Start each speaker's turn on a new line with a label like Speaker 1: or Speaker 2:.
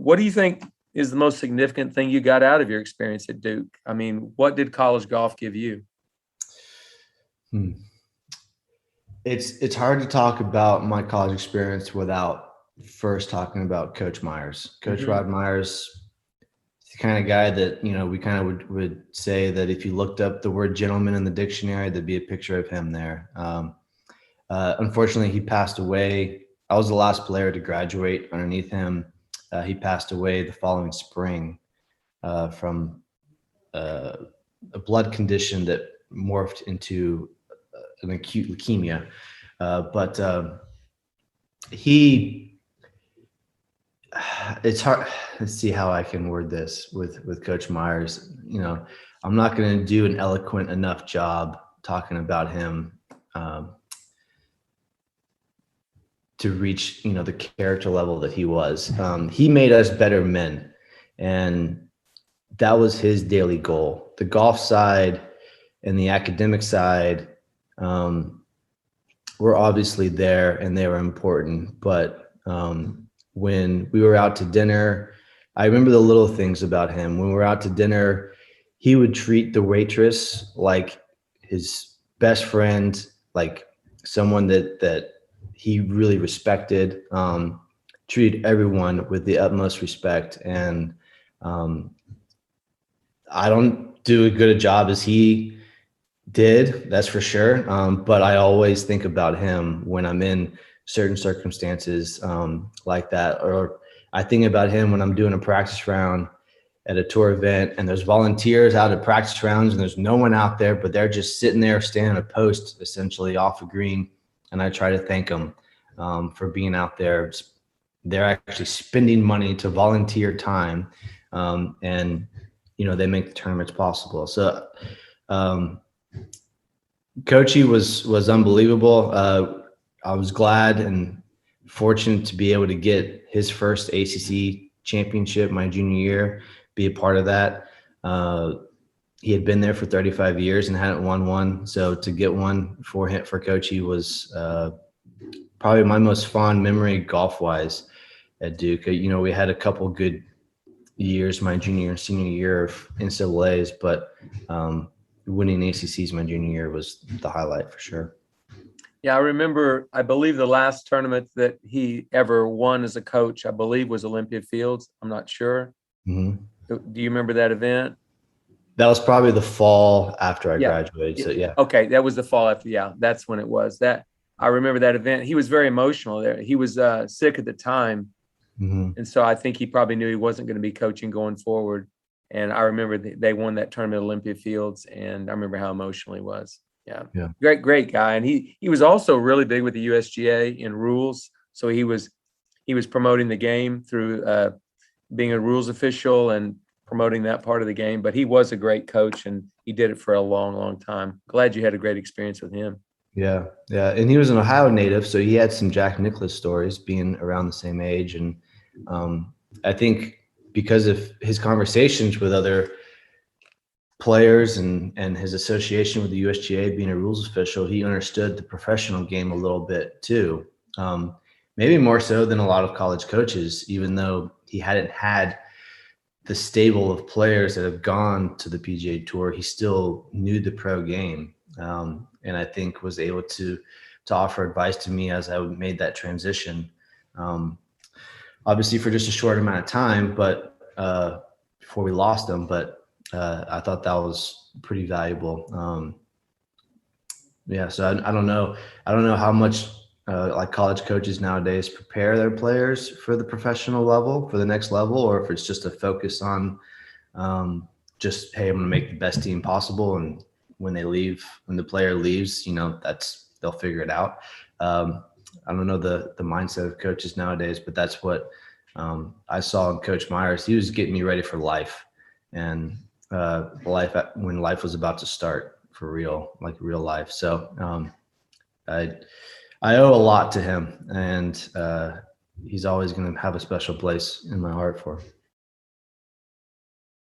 Speaker 1: What do you think is the most significant thing you got out of your experience at Duke? I mean, what did college golf give you?
Speaker 2: It's hard to talk about my college experience without first talking about Coach Myers. Coach Rod Myers, the kind of guy that, we kind of would say that if you looked up the word gentleman in the dictionary, there'd be a picture of him there. Unfortunately, he passed away. I was the last player to graduate underneath him. He passed away the following spring from a blood condition that morphed into an acute leukemia. But it's hard. Let's see how I can word this with Coach Myers. I'm not going to do an eloquent enough job talking about him to reach, the character level that he was. He made us better men, and that was his daily goal. The golf side and the academic side were obviously there, and they were important. But when we were out to dinner, I remember the little things about him. When we were out to dinner, he would treat the waitress like his best friend, like someone that he really respected, treated everyone with the utmost respect. And I don't do as good a job as he did, that's for sure. But I always think about him when I'm in certain circumstances like that. Or I think about him when I'm doing a practice round at a tour event and there's volunteers out at practice rounds and there's no one out there, but they're just sitting there standing a post essentially off a green. And I try to thank them for being out there. They're actually spending money to volunteer time, and they make the tournaments possible. So Coachy was unbelievable. I was glad and fortunate to be able to get his first ACC championship my junior year, be a part of that. He had been there for 35 years and hadn't won one. So to get one for Coachy was probably my most fond memory golf-wise at Duke. We had a couple good years my junior and senior year of NCAAs, but winning ACCs my junior year was the highlight for sure.
Speaker 1: Yeah, I remember, I believe the last tournament that he ever won as a coach, I believe, was Olympia Fields. I'm not sure. Do you remember that event?
Speaker 2: That was probably the fall after I graduated. So yeah.
Speaker 1: Okay, that was the fall after. Yeah, that's when it was. That I remember that event. He was very emotional there. He was sick at the time, and so I think he probably knew he wasn't going to be coaching going forward. And I remember they won that tournament at Olympia Fields, and I remember how emotional he was. Yeah. Great guy. And he was also really big with the USGA in rules. So he was promoting the game through being a rules official and promoting that part of the game. But he was a great coach, and he did it for a long, long time. Glad you had a great experience with him.
Speaker 2: Yeah. And he was an Ohio native, so he had some Jack Nicklaus stories being around the same age. And I think because of his conversations with other players and his association with the USGA being a rules official, he understood the professional game a little bit too. Maybe more so than a lot of college coaches, even though he hadn't had the stable of players that have gone to the PGA Tour, he still knew the pro game. And I think was able to offer advice to me as I made that transition. Obviously for just a short amount of time, but before we lost him, but I thought that was pretty valuable. So I don't know how much like college coaches nowadays prepare their players for the professional level, for the next level, or if it's just a focus on just, hey, I'm going to make the best team possible. And when the player leaves, they'll figure it out. I don't know the mindset of coaches nowadays, but that's what I saw in Coach Myers. He was getting me ready for life, and when life was about to start for real, like real life. So I owe a lot to him, and he's always going to have a special place in my heart for him.